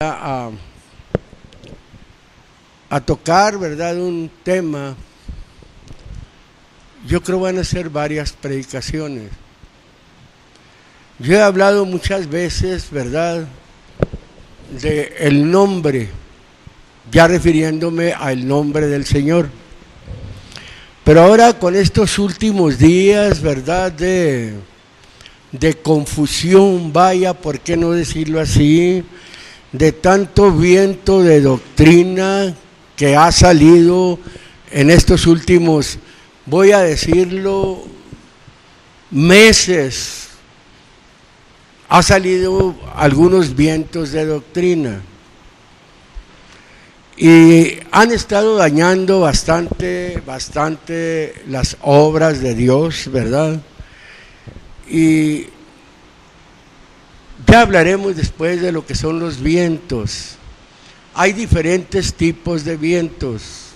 a, a tocar, ¿verdad?, un tema. Yo creo van a ser varias predicaciones. Yo he hablado muchas veces, ¿verdad?, de el nombre, ya refiriéndome al nombre del Señor. Pero ahora con estos últimos días, ¿verdad?, de confusión, vaya, ¿por qué no decirlo así?, de tanto viento de doctrina que ha salido en estos últimos, voy a decirlo, meses, ha salido algunos vientos de doctrina y han estado dañando bastante las obras de Dios, ¿verdad? Y ya hablaremos después de lo que son los vientos. Hay diferentes tipos de vientos.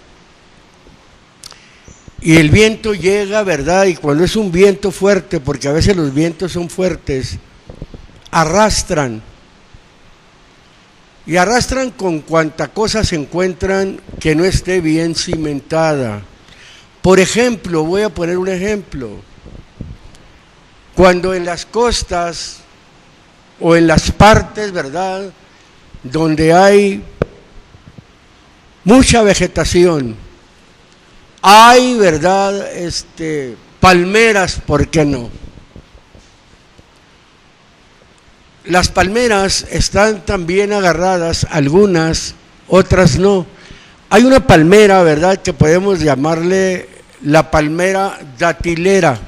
Y el viento llega, ¿verdad? Y cuando es un viento fuerte, porque a veces los vientos son fuertes, arrastran. Y arrastran con cuanta cosa se encuentran que no esté bien cimentada. Por ejemplo, voy a poner un ejemplo. Cuando en las costas o en las partes, ¿verdad?, donde hay mucha vegetación, hay, ¿verdad?, palmeras, ¿por qué no? Las palmeras están también agarradas, algunas, otras no. Hay una palmera, ¿verdad?, que podemos llamarle la palmera datilera.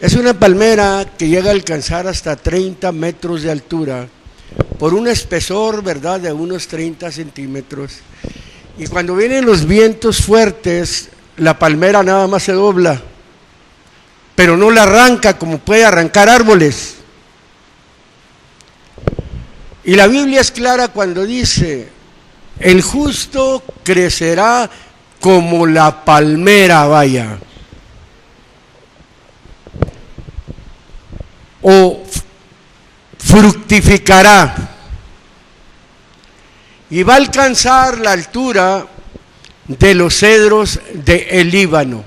Es una palmera que llega a alcanzar hasta 30 metros de altura, por un espesor, ¿verdad?, de unos 30 centímetros. Y cuando vienen los vientos fuertes, la palmera nada más se dobla, pero no la arranca como puede arrancar árboles. Y la Biblia es clara cuando dice, el justo crecerá como la palmera, vaya, o fructificará y va a alcanzar la altura de los cedros del Líbano.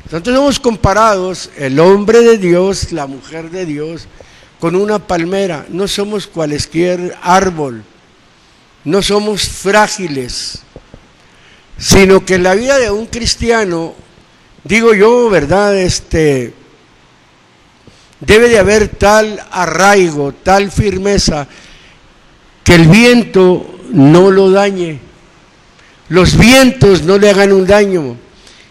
Entonces somos comparados, el hombre de Dios, la mujer de Dios, con una palmera. No somos cualesquier árbol, no somos frágiles, sino que en la vida de un cristiano, digo yo, ¿verdad?, debe de haber tal arraigo, tal firmeza, que el viento no lo dañe, los vientos no le hagan un daño,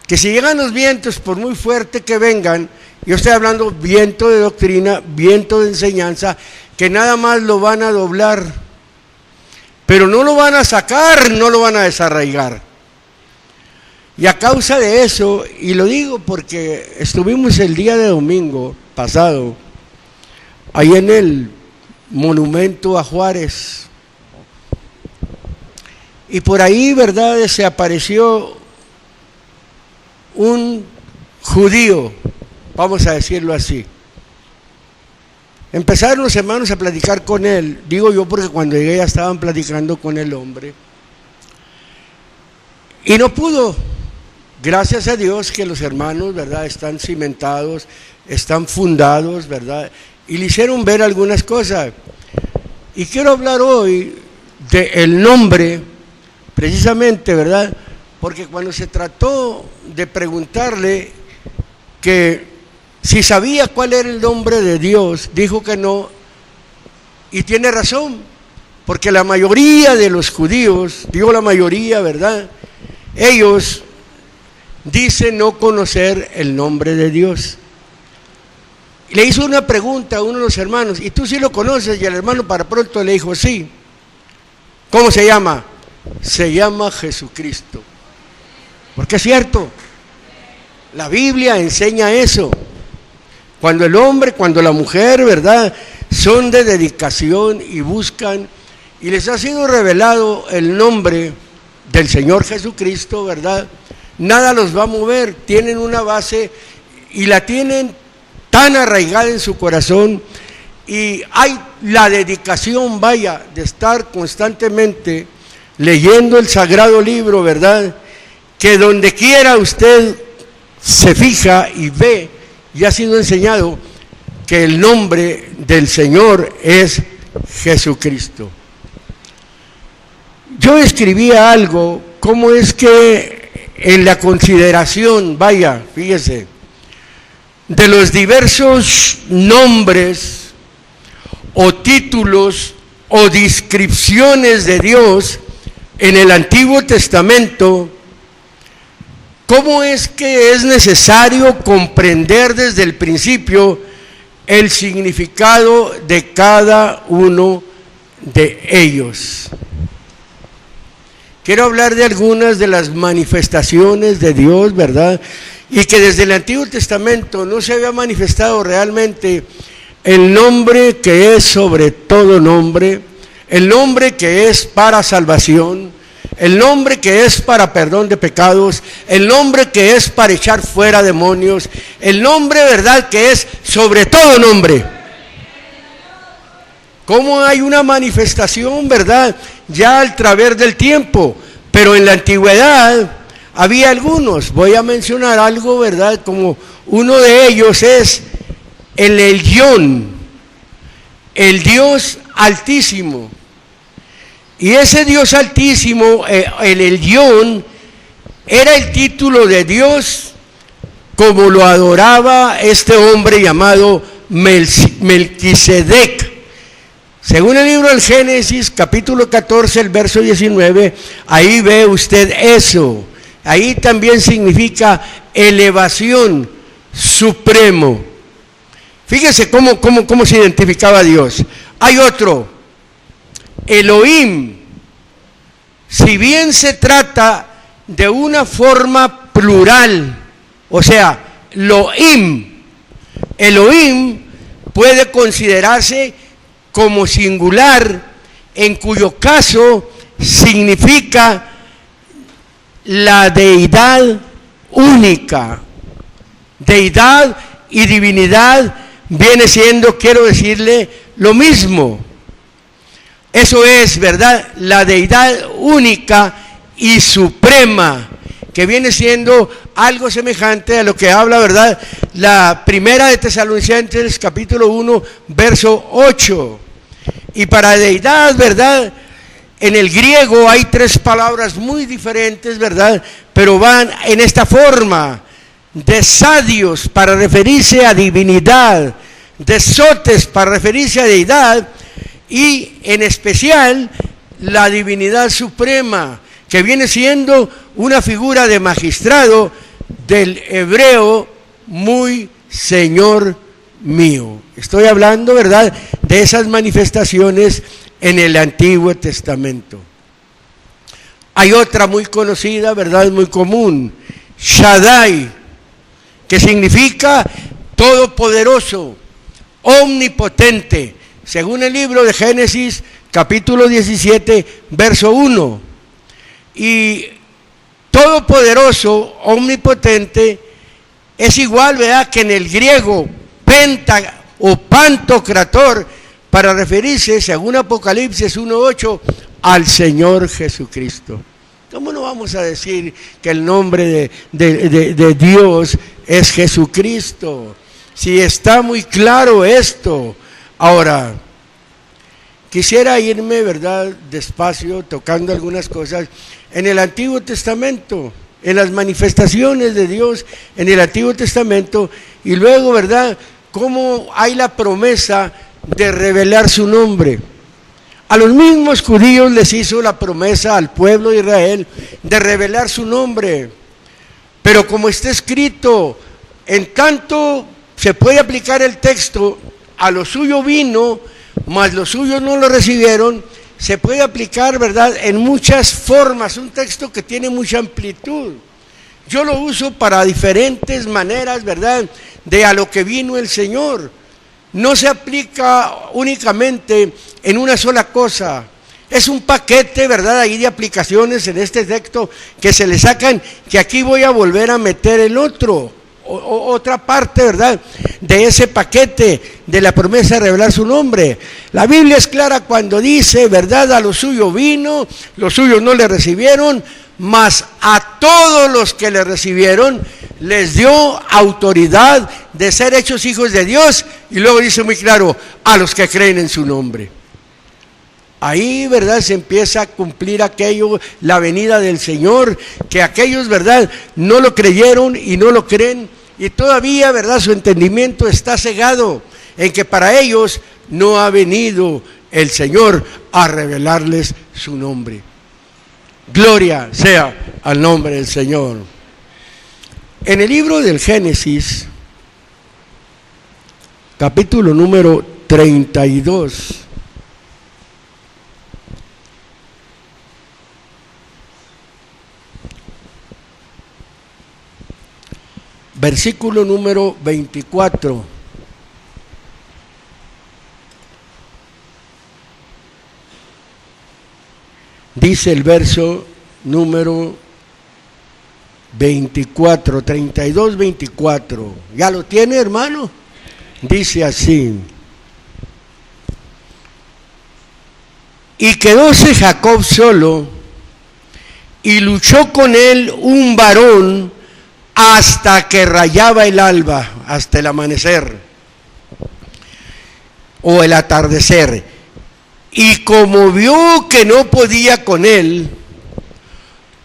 que si llegan los vientos, por muy fuerte que vengan, yo estoy hablando viento de doctrina, viento de enseñanza, que nada más lo van a doblar, pero no lo van a sacar, no lo van a desarraigar. Y a causa de eso, y lo digo porque estuvimos el día de domingo pasado, ahí en el monumento a Juárez, y por ahí, ¿verdad?, se apareció un judío, vamos a decirlo así. Empezaron los hermanos a platicar con él, digo yo porque cuando llegué ya estaban platicando con el hombre, y no pudo. Gracias a Dios que los hermanos, ¿verdad?, están cimentados, están fundados, ¿verdad?, y le hicieron ver algunas cosas. Y quiero hablar hoy del nombre, precisamente, ¿verdad?, porque cuando se trató de preguntarle que si sabía cuál era el nombre de Dios, dijo que no, y tiene razón, porque la mayoría de los judíos, digo la mayoría, ¿verdad?, ellos dicen no conocer el nombre de Dios. Le hizo una pregunta a uno de los hermanos, ¿y tú sí lo conoces? Y el hermano para pronto le dijo, sí. ¿Cómo se llama? Se llama Jesucristo. Porque es cierto, la Biblia enseña eso. Cuando el hombre, cuando la mujer, ¿verdad?, son de dedicación y buscan, y les ha sido revelado el nombre del Señor Jesucristo, ¿verdad?, nada los va a mover, tienen una base y la tienen tan arraigada en su corazón, y hay la dedicación, vaya, de estar constantemente leyendo el sagrado libro, ¿verdad? Que donde quiera usted se fija y ve, y ha sido enseñado que el nombre del Señor es Jesucristo. Yo escribía algo, cómo es que en la consideración, vaya, fíjese, de los diversos nombres o títulos o descripciones de Dios en el Antiguo Testamento, ¿cómo es que es necesario comprender desde el principio el significado de cada uno de ellos? Quiero hablar de algunas de las manifestaciones de Dios, ¿verdad? Y que desde el Antiguo Testamento no se había manifestado realmente el nombre que es sobre todo nombre, el nombre que es para salvación, el nombre que es para perdón de pecados, el nombre que es para echar fuera demonios, el nombre, ¿verdad?, que es sobre todo nombre. ¿Cómo hay una manifestación, verdad, ya al través del tiempo? Pero en la antigüedad había algunos. Voy a mencionar algo, verdad, como uno de ellos es el Elyon, el Dios Altísimo. Y ese Dios Altísimo, el Elyon, era el título de Dios como lo adoraba este hombre llamado Melquisedec. Según el libro del Génesis, capítulo 14, el verso 19, ahí ve usted eso. Ahí también significa elevación, supremo. Fíjese cómo se identificaba a Dios. Hay otro, Elohim. Si bien se trata de una forma plural, o sea, Elohim, Elohim puede considerarse como singular, en cuyo caso significa la deidad única. Deidad y divinidad viene siendo, quiero decirle, lo mismo. Eso es, ¿verdad?, la deidad única y suprema, que viene siendo algo semejante a lo que habla, ¿verdad?, la primera de Tesalonicenses, capítulo 1, verso 8. Y para deidad, ¿verdad?, en el griego hay tres palabras muy diferentes, ¿verdad?, pero van en esta forma: de sadios para referirse a divinidad, de sotes para referirse a deidad, y en especial la divinidad suprema, que viene siendo una figura de magistrado del hebreo muy Señor mío. Estoy hablando, ¿verdad?, de esas manifestaciones en el Antiguo Testamento. Hay otra muy conocida, ¿verdad?, muy común, Shaddai, que significa todopoderoso, omnipotente, según el libro de Génesis, capítulo 17, verso 1. Y todopoderoso, omnipotente, es igual, ¿verdad?, que en el griego, penta o pantocrator, para referirse, según Apocalipsis 1:8, al Señor Jesucristo. ¿Cómo no vamos a decir que el nombre de Dios es Jesucristo? Si está muy claro esto. Ahora, quisiera irme, ¿verdad?, despacio, tocando algunas cosas en el Antiguo Testamento, en las manifestaciones de Dios en el Antiguo Testamento, y luego, ¿verdad?, cómo hay la promesa de revelar su nombre. A los mismos judíos les hizo la promesa al pueblo de Israel de revelar su nombre, pero como está escrito, en tanto se puede aplicar el texto, a lo suyo vino, mas los suyos no lo recibieron, se puede aplicar, ¿verdad?, en muchas formas, un texto que tiene mucha amplitud. Yo lo uso para diferentes maneras, ¿verdad?, de a lo que vino el Señor. No se aplica únicamente en una sola cosa. Es un paquete, ¿verdad?, ahí de aplicaciones en este texto que se le sacan, que aquí voy a volver a meter el otro, otra parte, ¿verdad?, de ese paquete de la promesa de revelar su nombre. La Biblia es clara cuando dice, ¿verdad?, a lo suyo vino, los suyos no le recibieron, mas a todos los que le recibieron les dio autoridad de ser hechos hijos de Dios, y luego dice muy claro, a los que creen en su nombre. Ahí, ¿verdad?, se empieza a cumplir aquello, la venida del Señor, que aquellos, ¿verdad?, no lo creyeron y no lo creen, y todavía, ¿verdad?, su entendimiento está cegado en que para ellos no ha venido el Señor a revelarles su nombre. Gloria sea al nombre del Señor. En el libro del Génesis, capítulo número 32, versículo número 24. Dice el verso número 24, 32, 24. ¿Ya lo tiene, hermano? Dice así: y quedóse Jacob solo, y luchó con él un varón hasta que rayaba el alba, hasta el amanecer o el atardecer. Y como vio que no podía con él,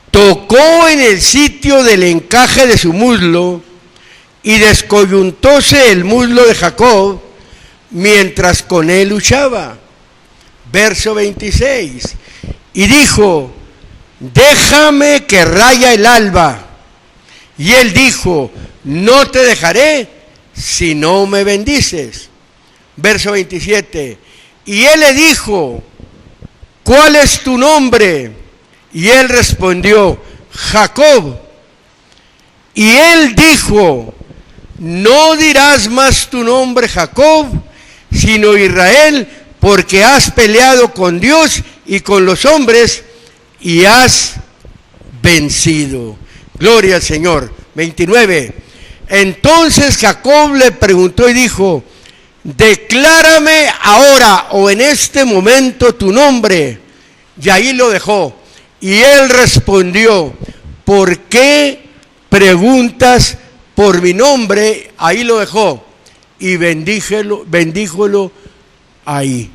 tocó en el sitio del encaje de su muslo, y descoyuntóse el muslo de Jacob mientras con él luchaba. Verso 26. Y dijo: déjame que raya el alba. Y él dijo: no te dejaré si no me bendices. Verso 27. Y él le dijo: ¿cuál es tu nombre? Y él respondió: Jacob. Y él dijo: no dirás más tu nombre Jacob, sino Israel, porque has peleado con Dios y con los hombres y has vencido. Gloria al Señor. 29. Entonces Jacob le preguntó y dijo: declárame ahora o en este momento tu nombre. Y ahí lo dejó. Y él respondió: ¿por qué preguntas por mi nombre? Ahí lo dejó. Y bendíjolo ahí.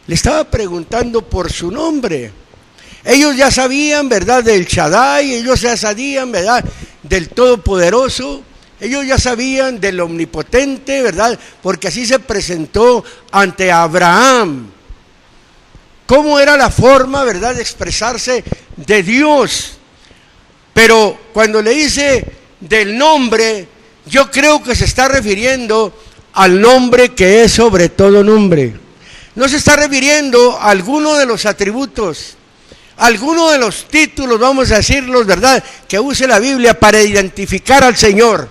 Le estaba preguntando por su nombre. Ellos ya sabían, ¿verdad?, del Shaddai, ellos ya sabían, ¿verdad?, del Todopoderoso, ellos ya sabían del Omnipotente, ¿verdad?, porque así se presentó ante Abraham. ¿Cómo era la forma, ¿verdad?, de expresarse de Dios? Pero cuando le dice del nombre, yo creo que se está refiriendo al nombre que es sobre todo nombre. No se está refiriendo a alguno de los atributos, alguno de los títulos, vamos a decirlos, ¿verdad?, que use la Biblia para identificar al Señor,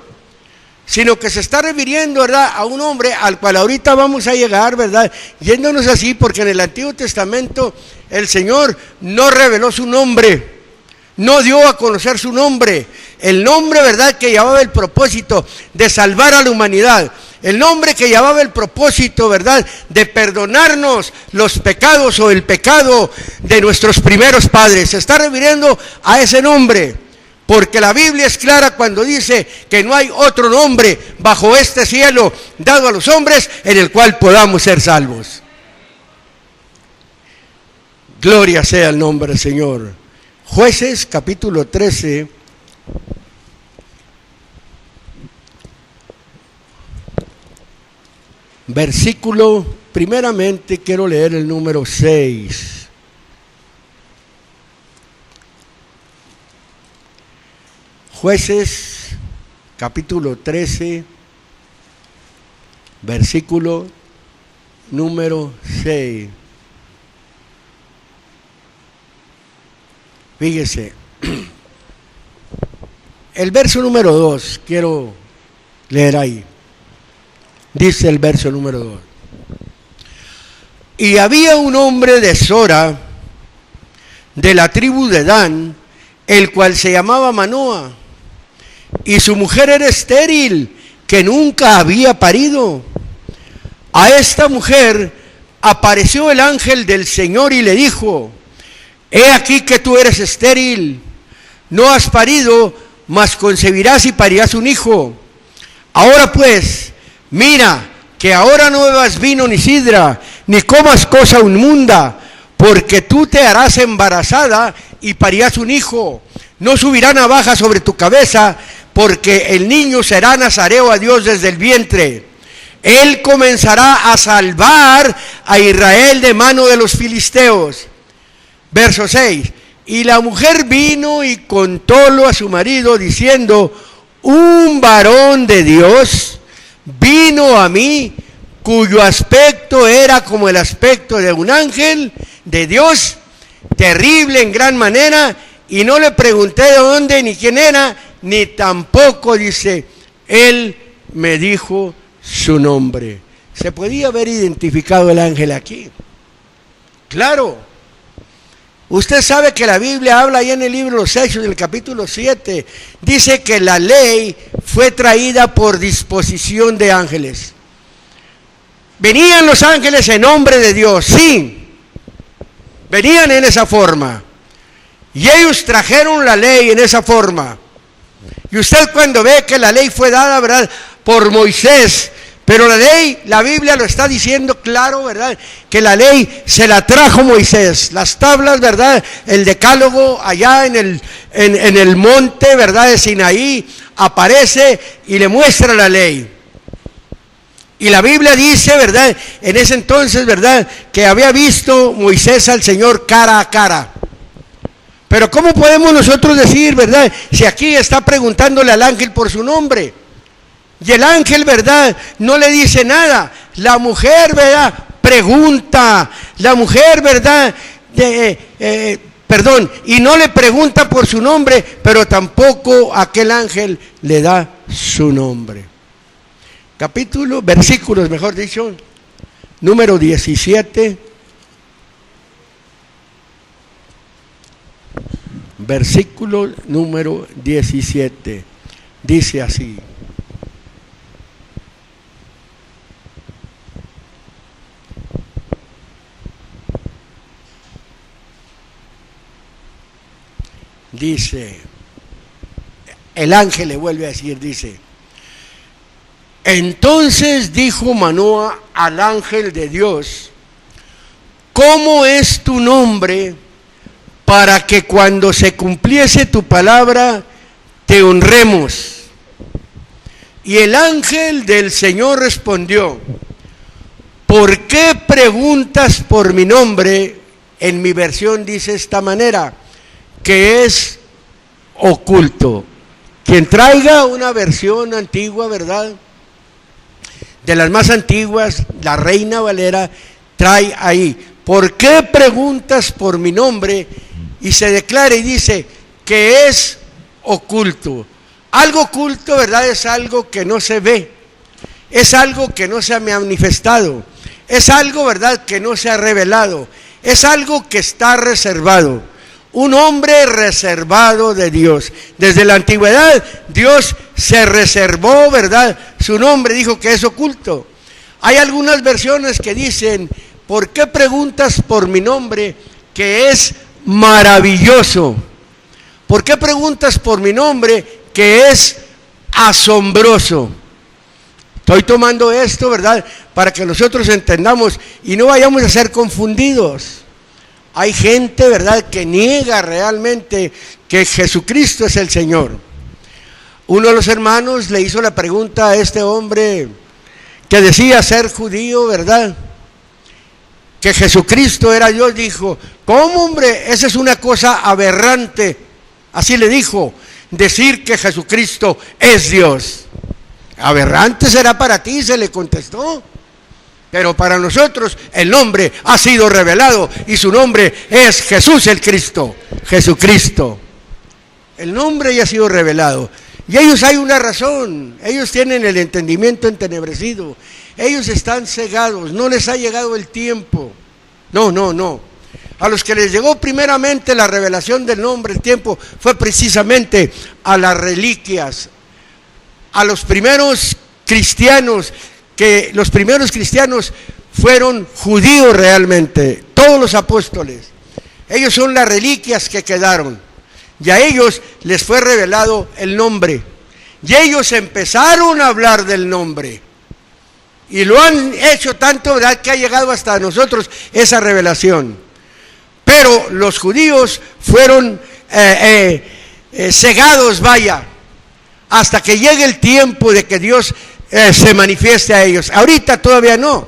sino que se está refiriendo, ¿verdad?, a un hombre al cual ahorita vamos a llegar, ¿verdad?, yéndonos así, porque en el Antiguo Testamento el Señor no reveló su nombre, no dio a conocer su nombre, el nombre, ¿verdad?, que llevaba el propósito de salvar a la humanidad, el nombre que llevaba el propósito, ¿verdad?, de perdonarnos los pecados o el pecado de nuestros primeros padres. Se está refiriendo a ese nombre, porque la Biblia es clara cuando dice que no hay otro nombre bajo este cielo dado a los hombres en el cual podamos ser salvos. Gloria sea el nombre del Señor. Jueces capítulo 13. Versículo, primeramente quiero leer el número 6. Jueces, capítulo 13, versículo número 6. Fíjese, el verso número 2, quiero leer ahí. Dice el verso número 2. Y había un hombre de Sora, de la tribu de Dan, el cual se llamaba Manoa, y su mujer era estéril, que nunca había parido. A esta mujer apareció el ángel del Señor y le dijo: he aquí que tú eres estéril, no has parido, mas concebirás y parirás un hijo. Ahora pues, mira, que ahora no bebas vino ni sidra, ni comas cosa inmunda, porque tú te harás embarazada y parirás un hijo. No subirá navaja sobre tu cabeza, porque el niño será nazareo a Dios desde el vientre. Él comenzará a salvar a Israel de mano de los filisteos. Verso 6. Y la mujer vino y contólo a su marido, diciendo: un varón de Dios vino a mí, cuyo aspecto era como el aspecto de un ángel de Dios, terrible en gran manera, y no le pregunté de dónde ni quién era, ni tampoco, dice, él me dijo su nombre. ¿Se podía haber identificado el ángel aquí? Claro. Usted sabe que la Biblia habla ahí en el libro de los Hechos, del capítulo 7, dice que la ley fue traída por disposición de ángeles. Venían los ángeles en nombre de Dios, sí, venían en esa forma, y ellos trajeron la ley en esa forma. Y usted cuando ve que la ley fue dada, ¿verdad?, por Moisés, pero la ley, la Biblia lo está diciendo claro, ¿verdad?, que la ley se la trajo Moisés. Las tablas, ¿verdad?, el decálogo allá en el monte, ¿verdad?, de Sinaí, aparece y le muestra la ley. Y la Biblia dice, ¿verdad?, en ese entonces, ¿verdad?, que había visto Moisés al Señor cara a cara. Pero ¿cómo podemos nosotros decir, verdad, si aquí está preguntándole al ángel por su nombre? Y el ángel, ¿verdad?, no le dice nada. La mujer, ¿verdad?, pregunta. La mujer, ¿verdad?, y no le pregunta por su nombre, pero tampoco aquel ángel le da su nombre. Versículos, mejor dicho, número 17. Versículo número 17, dice así: dice, el ángel le vuelve a decir, dice: entonces dijo Manoa al ángel de Dios: ¿cómo es tu nombre, para que cuando se cumpliese tu palabra te honremos? Y el ángel del Señor respondió: ¿por qué preguntas por mi nombre? En mi versión dice esta manera, que es oculto. Quien traiga una versión antigua, ¿verdad?, de las más antiguas, la Reina Valera, trae ahí: ¿por qué preguntas por mi nombre? Y se declara y dice que es oculto. Algo oculto, ¿verdad?, es algo que no se ve, es algo que no se ha manifestado, es algo, ¿verdad?, que no se ha revelado, es algo que está reservado. Un hombre reservado de Dios. Desde la antigüedad Dios se reservó, ¿verdad?, su nombre, dijo que es oculto. Hay algunas versiones que dicen: ¿por qué preguntas por mi nombre, que es maravilloso? ¿Por qué preguntas por mi nombre, que es asombroso? Estoy tomando esto, ¿verdad?, para que nosotros entendamos y no vayamos a ser confundidos. Hay gente, ¿verdad?, que niega realmente que Jesucristo es el Señor. Uno de los hermanos le hizo la pregunta a este hombre que decía ser judío, ¿verdad?, que Jesucristo era Dios. Dijo: ¿cómo, hombre? Esa es una cosa aberrante. Así le dijo, decir que Jesucristo es Dios. Aberrante será para ti, se le contestó. Pero para nosotros el nombre ha sido revelado y su nombre es Jesús el Cristo, Jesucristo. El nombre ya ha sido revelado. Y ellos, hay una razón, ellos tienen el entendimiento entenebrecido, ellos están cegados, no les ha llegado el tiempo. No. A los que les llegó primeramente la revelación del nombre, el tiempo, fue precisamente a las reliquias, a los primeros cristianos, que los primeros cristianos fueron judíos realmente, todos los apóstoles. Ellos son las reliquias que quedaron, y a ellos les fue revelado el nombre, y ellos empezaron a hablar del nombre, y lo han hecho tanto, ¿verdad?, que ha llegado hasta nosotros esa revelación. Pero los judíos fueron cegados, vaya, hasta que llegue el tiempo de que Dios se manifieste a ellos. Ahorita todavía no.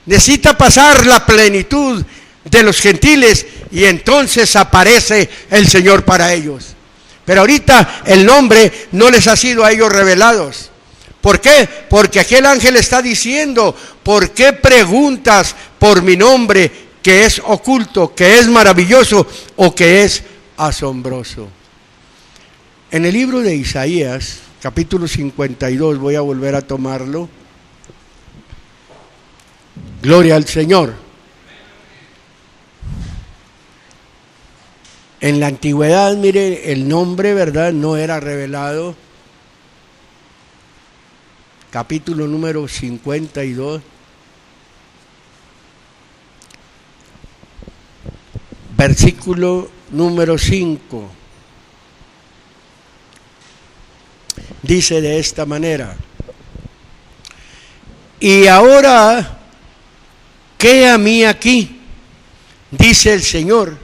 Necesita pasar la plenitud de los gentiles y entonces aparece el Señor para ellos. Pero ahorita el nombre no les ha sido a ellos revelados. ¿Por qué? Porque aquel ángel está diciendo: ¿por qué preguntas por mi nombre, que es oculto, que es maravilloso o que es asombroso? En el libro de Isaías, capítulo 52, voy a volver a tomarlo. Gloria al Señor. En la antigüedad, mire, el nombre, ¿verdad?, no era revelado. Capítulo número 52. Versículo número 5. Dice de esta manera: y ahora, ¿qué a mí aquí? Dice el Señor,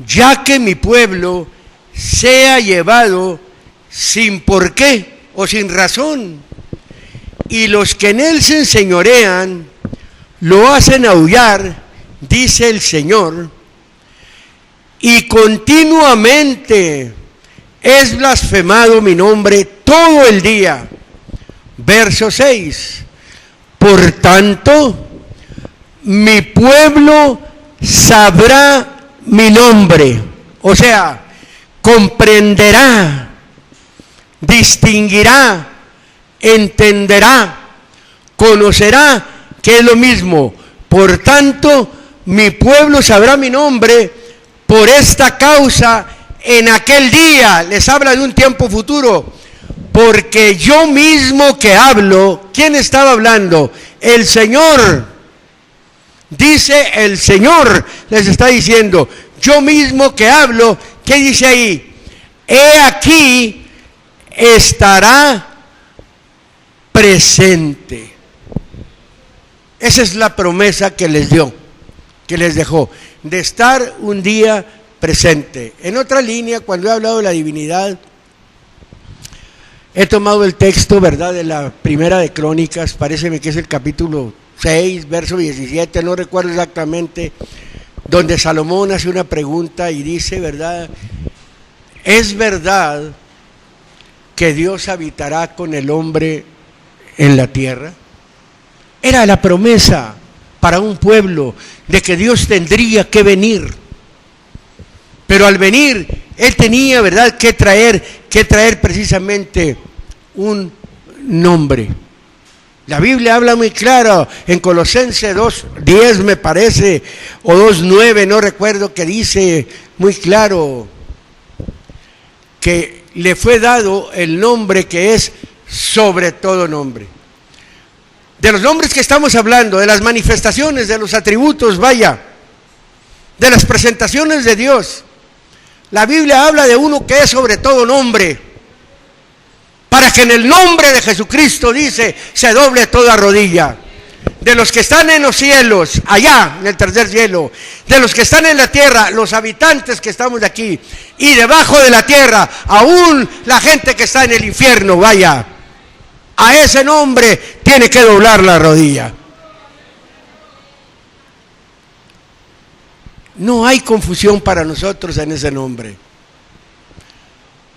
ya que mi pueblo sea llevado sin por qué o sin razón, y los que en él se enseñorean lo hacen aullar, dice el Señor, y continuamente es blasfemado mi nombre todo el día. Verso 6. Por tanto, mi pueblo sabrá mi nombre, o sea, comprenderá, distinguirá, entenderá, conocerá que es lo mismo. Por tanto, mi pueblo sabrá mi nombre. Por esta causa, en aquel día, les habla de un tiempo futuro, porque yo mismo que hablo. ¿Quién estaba hablando? El Señor. Dice el Señor, les está diciendo: yo mismo que hablo. ¿Qué dice ahí? He aquí estará presente. Esa es la promesa que les dio, que les dejó, de estar un día presente. En otra línea, cuando he hablado de la divinidad, he tomado el texto, ¿verdad?, de la primera de Crónicas, paréceme que es el capítulo 6, verso 17, no recuerdo exactamente, donde Salomón hace una pregunta y dice, ¿verdad?, ¿es verdad que Dios habitará con el hombre en la tierra? Era la promesa para un pueblo de que Dios tendría que venir. Pero al venir, Él tenía, ¿verdad?, que traer precisamente un nombre. La Biblia habla muy claro en Colosenses 2:10, me parece, o 2:9, no recuerdo, que dice muy claro que le fue dado el nombre que es sobre todo nombre. De los nombres que estamos hablando, de las manifestaciones, de los atributos, vaya, de las presentaciones de Dios, la Biblia habla de uno que es sobre todo nombre, para que en el nombre de Jesucristo, dice, se doble toda rodilla, de los que están en los cielos, allá en el tercer cielo, de los que están en la tierra, los habitantes que estamos de aquí, y debajo de la tierra, aún la gente que está en el infierno, vaya, a ese nombre tiene que doblar la rodilla. No hay confusión para nosotros en ese nombre.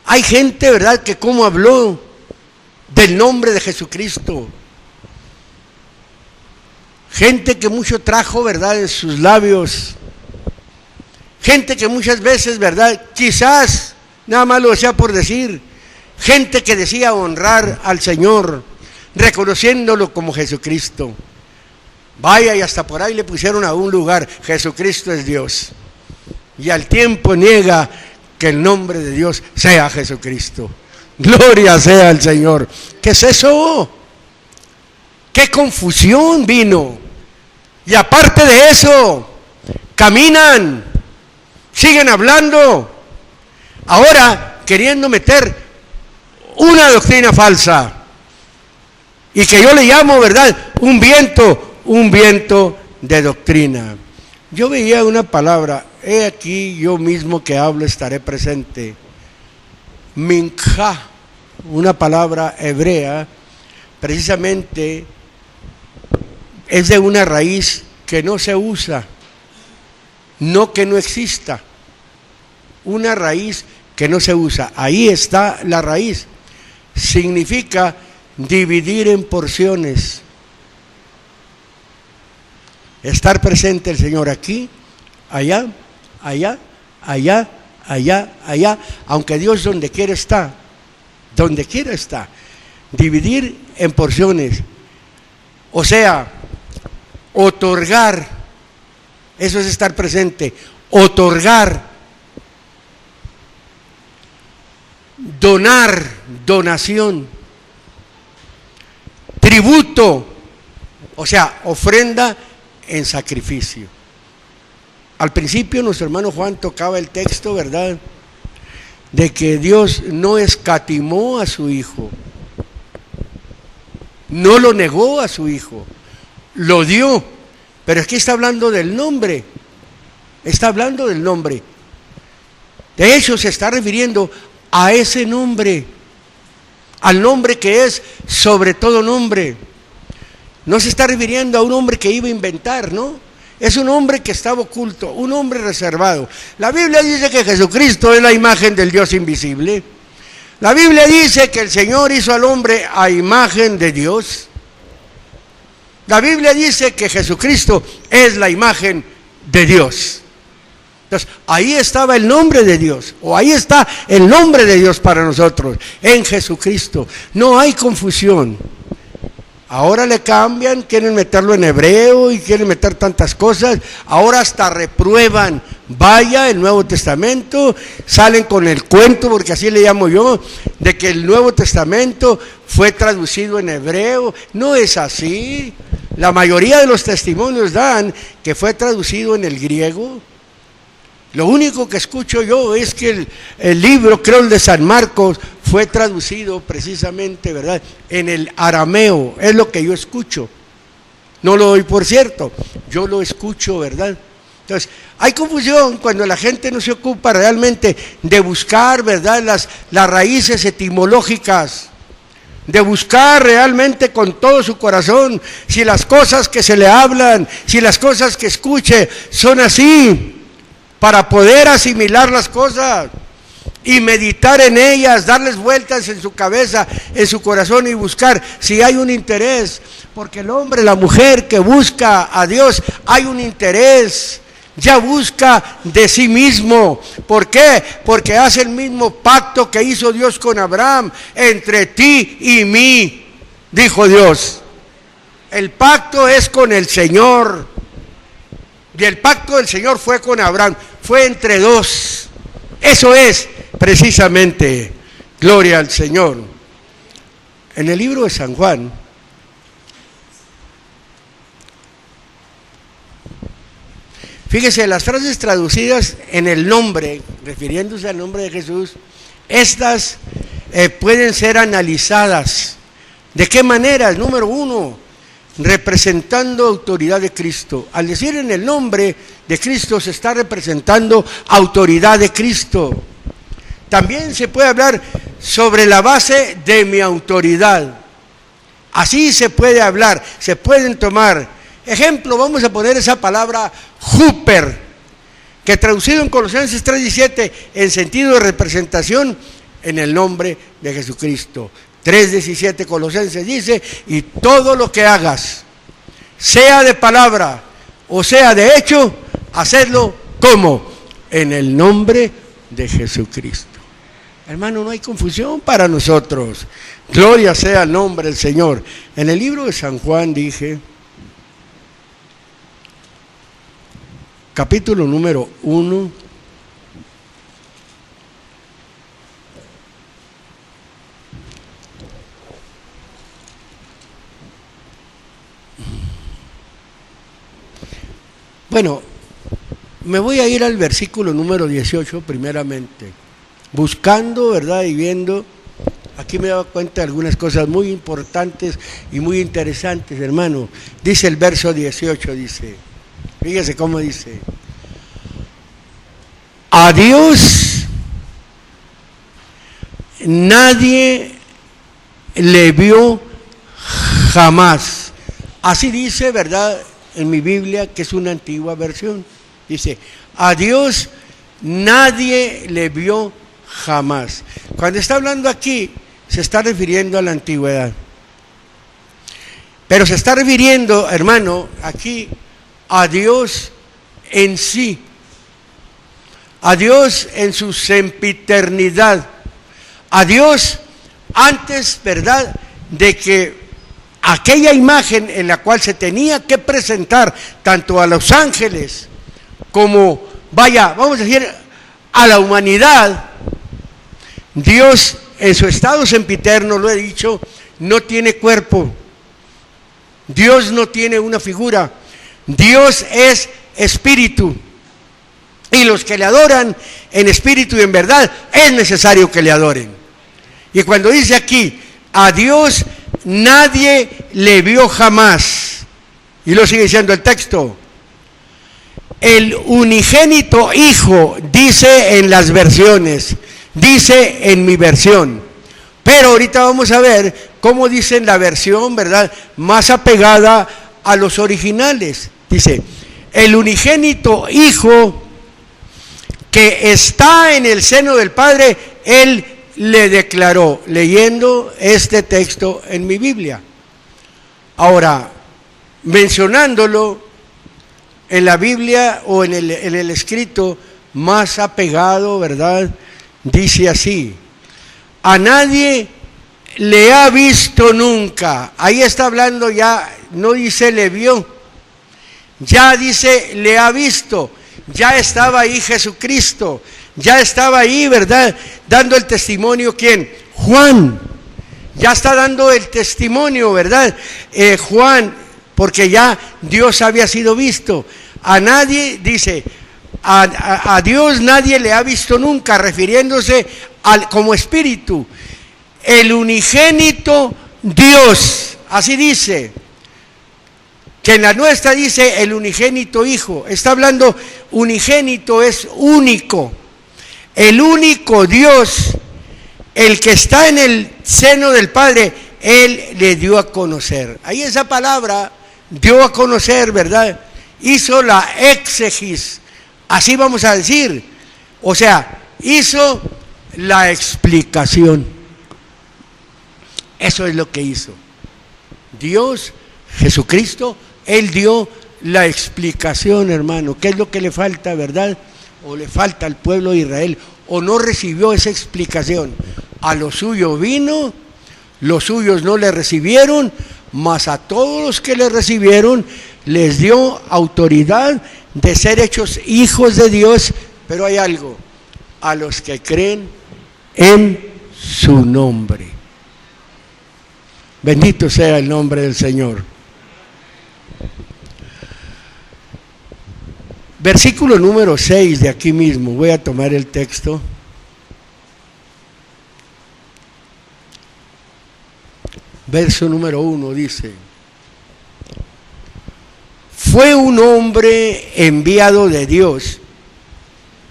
Hay gente, ¿verdad?, que como habló del nombre de Jesucristo. Gente que mucho trajo, ¿verdad?, en sus labios. Gente que muchas veces, ¿verdad?, quizás nada más lo decía por decir. Gente que decía honrar al Señor, reconociéndolo como Jesucristo. Vaya, y hasta por ahí le pusieron a un lugar: Jesucristo es Dios. Y al tiempo niega que el nombre de Dios sea Jesucristo. Gloria sea al Señor. ¿Qué es eso? ¿Qué confusión vino? Y aparte de eso, caminan, siguen hablando, ahora queriendo meter una doctrina falsa. Y que yo le llamo, ¿verdad? Un viento de doctrina. Yo veía una palabra, he aquí yo mismo que hablo estaré presente. Minja, una palabra hebrea, precisamente es de una raíz que no se usa, no que no exista, una raíz que no se usa. Ahí está la raíz. Significa dividir en porciones. Estar presente el Señor aquí, allá, allá, allá, allá, allá, aunque Dios donde quiera está, donde quiera está. Dividir en porciones, o sea, otorgar, eso es estar presente, otorgar, donar, donación, tributo, o sea, ofrenda en sacrificio. Al principio nuestro hermano Juan tocaba el texto, ¿verdad?, de que Dios no escatimó a su Hijo, no lo negó a su Hijo, lo dio, pero aquí está hablando del nombre, está hablando del nombre. De hecho, se está refiriendo a ese nombre, al nombre que es sobre todo nombre. No se está refiriendo a un hombre que iba a inventar, ¿no? Es un hombre que estaba oculto, un hombre reservado. La Biblia dice que Jesucristo es la imagen del Dios invisible. La Biblia dice que el Señor hizo al hombre a imagen de Dios. La Biblia dice que Jesucristo es la imagen de Dios. Entonces, ahí estaba el nombre de Dios, o ahí está el nombre de Dios para nosotros, en Jesucristo. No hay confusión. Ahora le cambian, quieren meterlo en hebreo y quieren meter tantas cosas. Ahora hasta reprueban, vaya el Nuevo Testamento, salen con el cuento, porque así le llamo yo, de que el Nuevo Testamento fue traducido en hebreo. No es así. La mayoría de los testimonios dan que fue traducido en el griego. Lo único que escucho yo es que el libro, creo el de San Marcos, fue traducido precisamente, ¿verdad?, en el arameo. Es lo que yo escucho. No lo doy por cierto, yo lo escucho, ¿verdad? Entonces, hay confusión cuando la gente no se ocupa realmente de buscar, ¿verdad?, las raíces etimológicas, de buscar realmente con todo su corazón si las cosas que se le hablan, si las cosas que escuche son así, para poder asimilar las cosas y meditar en ellas, darles vueltas en su cabeza, en su corazón y buscar si hay un interés, porque el hombre, la mujer que busca a Dios, hay un interés, ya busca de sí mismo. ¿Por qué? Porque hace el mismo pacto que hizo Dios con Abraham: entre ti y mí, dijo Dios. El pacto es con el Señor. Y el pacto del Señor fue con Abraham, fue entre dos. Eso es precisamente, gloria al Señor. En el libro de San Juan, fíjese, las frases traducidas en el nombre, refiriéndose al nombre de Jesús, estas pueden ser analizadas. ¿De qué manera? Número uno, representando autoridad de Cristo. Al decir en el nombre de Cristo se está representando autoridad de Cristo. También se puede hablar sobre la base de mi autoridad. Así se puede hablar, se pueden tomar. Ejemplo, vamos a poner esa palabra Júper, que traducido en Colosenses 3:17 en sentido de representación en el nombre de Jesucristo. 3:17 Colosenses dice: y todo lo que hagas, sea de palabra o sea de hecho, hacedlo como en el nombre de Jesucristo. Hermano, no hay confusión para nosotros. Gloria sea el nombre del Señor. En el libro de San Juan dije, capítulo número 1, Bueno, me voy a ir al versículo número 18 primeramente, buscando, ¿verdad? Y viendo, aquí me he dado cuenta de algunas cosas muy importantes y muy interesantes, hermano. Dice el verso 18, dice, fíjese cómo dice: a Dios nadie le vio jamás. Así dice, ¿verdad? En mi Biblia, que es una antigua versión. Dice, a Dios nadie le vio jamás. Cuando está hablando aquí, se está refiriendo a la antigüedad. Pero se está refiriendo, hermano, aquí a Dios en sí. A Dios en su sempiternidad. A Dios antes, ¿verdad?, de que aquella imagen en la cual se tenía que presentar tanto a los ángeles como, vamos a decir, a la humanidad, Dios en su estado sempiterno, lo he dicho, no tiene cuerpo. Dios no tiene una figura. Dios es espíritu. Y los que le adoran en espíritu y en verdad, es necesario que le adoren. Y cuando dice aquí, a Dios nadie le vio jamás, y lo sigue diciendo el texto, el unigénito Hijo, dice en las versiones, dice en mi versión, pero ahorita vamos a ver cómo dice en la versión, ¿verdad?, más apegada a los originales. Dice, el unigénito Hijo que está en el seno del Padre, Él le declaró, leyendo este texto en mi Biblia. Ahora, mencionándolo en la Biblia o en el escrito más apegado, ¿verdad?, dice así: a nadie le ha visto nunca. Ahí está hablando ya, no dice le vio, ya dice le ha visto. Ya estaba ahí Jesucristo, ya estaba ahí, ¿verdad?, dando el testimonio. ¿Quién? Juan. Ya está dando el testimonio, ¿verdad? Juan, porque ya Dios había sido visto. A nadie, dice, a Dios nadie le ha visto nunca, refiriéndose como espíritu. El unigénito Dios, así dice. Que en la nuestra dice el unigénito Hijo. Está hablando, unigénito es único. El único Dios, el que está en el seno del Padre, Él le dio a conocer. Ahí esa palabra, dio a conocer, ¿verdad? Hizo la exegis, así vamos a decir. O sea, hizo la explicación. Eso es lo que hizo. Dios, Jesucristo, Él dio la explicación, hermano. ¿Qué es lo que le falta, verdad? O le falta al pueblo de Israel, o no recibió esa explicación. A lo suyo vino, los suyos no le recibieron, mas a todos los que le recibieron les dio autoridad de ser hechos hijos de Dios. Pero hay algo: a los que creen en su nombre. Bendito sea el nombre del Señor. Versículo número 6 de aquí mismo, voy a tomar el texto. Verso número 1 dice: fue un hombre enviado de Dios,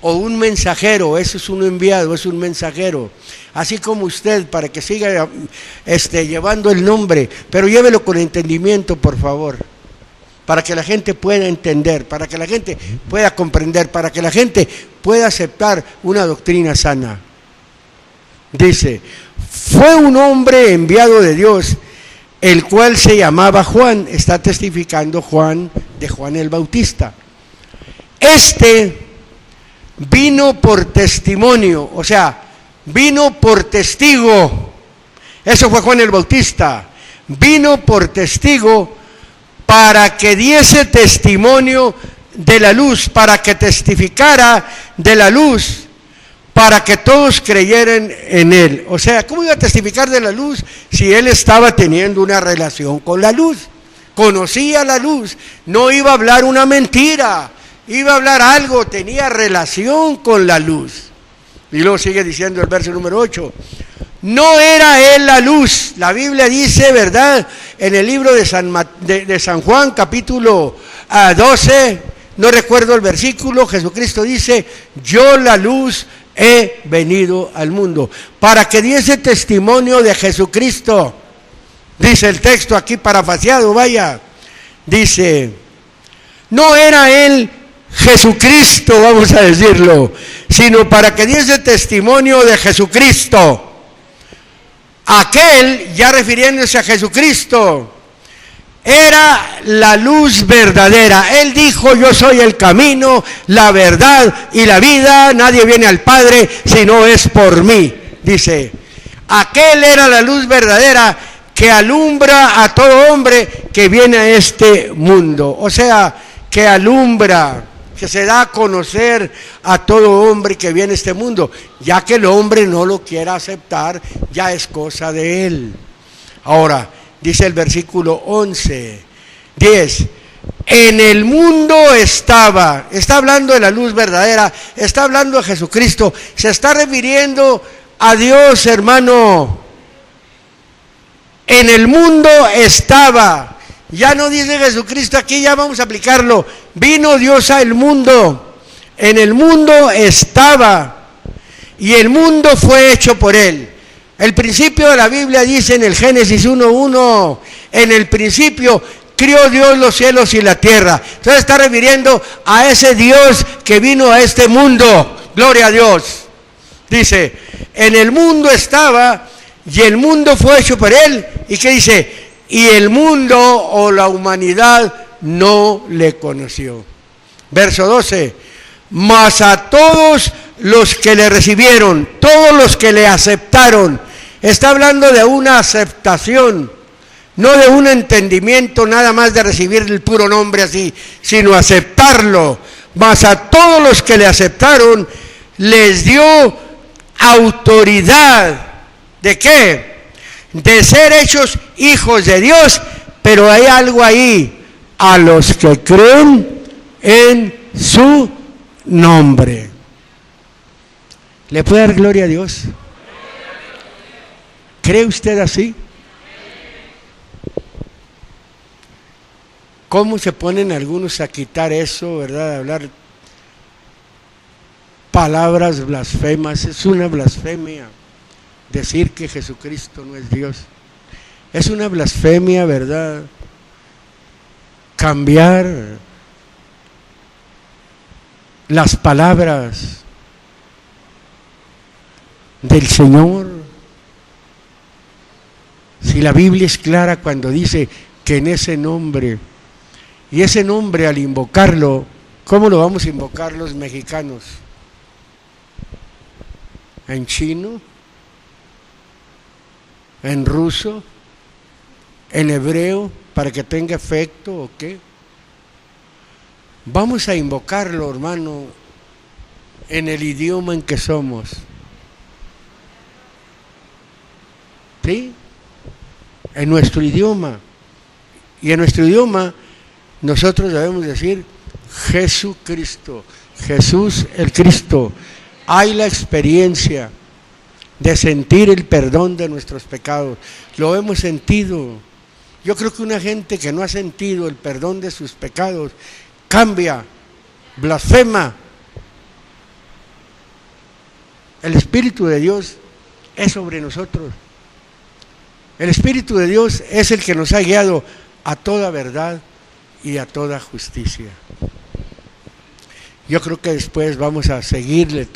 o un mensajero. Eso es un enviado, es un mensajero. Así como usted, para que siga llevando el nombre, pero llévelo con entendimiento, por favor. Para que la gente pueda entender, para que la gente pueda comprender, para que la gente pueda aceptar una doctrina sana. Dice, fue un hombre enviado de Dios, el cual se llamaba Juan. Está testificando Juan, de Juan el Bautista. Este vino por testimonio, o sea, vino por testigo. Eso fue Juan el Bautista. Vino por testigo para que diese testimonio de la luz, para que testificara de la luz, para que todos creyeran en él. O sea, ¿cómo iba a testificar de la luz si él estaba teniendo una relación con la luz? Conocía la luz, no iba a hablar una mentira, iba a hablar algo, tenía relación con la luz. Y luego sigue diciendo el verso número 8. No era él la luz. La Biblia dice, ¿verdad? En el libro de San Juan, capítulo 12, no recuerdo el versículo, Jesucristo dice, yo la luz he venido al mundo, para que diese testimonio de Jesucristo. Dice el texto aquí parafraseado, vaya. Dice, no era él Jesucristo, vamos a decirlo, sino para que diese testimonio de Jesucristo. Aquel, ya refiriéndose a Jesucristo, era la luz verdadera. Él dijo, yo soy el camino, la verdad y la vida. Nadie viene al Padre si no es por mí. Dice, aquel era la luz verdadera que alumbra a todo hombre que viene a este mundo. O sea, que alumbra, que se da a conocer a todo hombre que viene a este mundo. Ya que el hombre no lo quiera aceptar, ya es cosa de él. Ahora, dice el versículo 10, en el mundo está hablando de la luz verdadera, está hablando de Jesucristo, se está refiriendo a Dios, hermano. En el mundo estaba, ya no dice Jesucristo aquí, ya vamos a aplicarlo, vino Dios al mundo, en el mundo estaba, y el mundo fue hecho por él. El principio de la Biblia dice en el Génesis 1:1, en el principio crió Dios los cielos y la tierra. Entonces está refiriendo a ese Dios que vino a este mundo, gloria a Dios. Dice, en el mundo estaba y el mundo fue hecho por él. ¿Y qué dice? Y el mundo o la humanidad no le conoció. Verso 12, mas a todos los que le recibieron, todos los que le aceptaron. Está hablando de una aceptación, no de un entendimiento nada más de recibir el puro nombre así, sino aceptarlo. Mas a todos los que le aceptaron, les dio autoridad. ¿De qué? De ser hechos hijos de Dios, pero hay algo ahí, a los que creen en su nombre. ¿Le puede dar gloria a Dios? ¿Cree usted así? ¿Cómo se ponen algunos a quitar eso, verdad? A hablar palabras blasfemas. Es una blasfemia decir que Jesucristo no es Dios. Es una blasfemia, ¿verdad? Cambiar las palabras del Señor. Si la Biblia es clara cuando dice que en ese nombre, y ese nombre al invocarlo, ¿cómo lo vamos a invocar los mexicanos? ¿En chino? ¿En ruso? ¿En hebreo? ¿Para que tenga efecto o qué? Vamos a invocarlo, hermano, en el idioma en que somos. ¿Sí? En nuestro idioma. Y en nuestro idioma nosotros debemos decir Jesucristo, Jesús el Cristo. Hay la experiencia de sentir el perdón de nuestros pecados. Lo hemos sentido. Yo creo que una gente que no ha sentido el perdón de sus pecados cambia, blasfema. El Espíritu de Dios es sobre nosotros. El Espíritu de Dios es el que nos ha guiado a toda verdad y a toda justicia. Yo creo que después vamos a seguirle todo.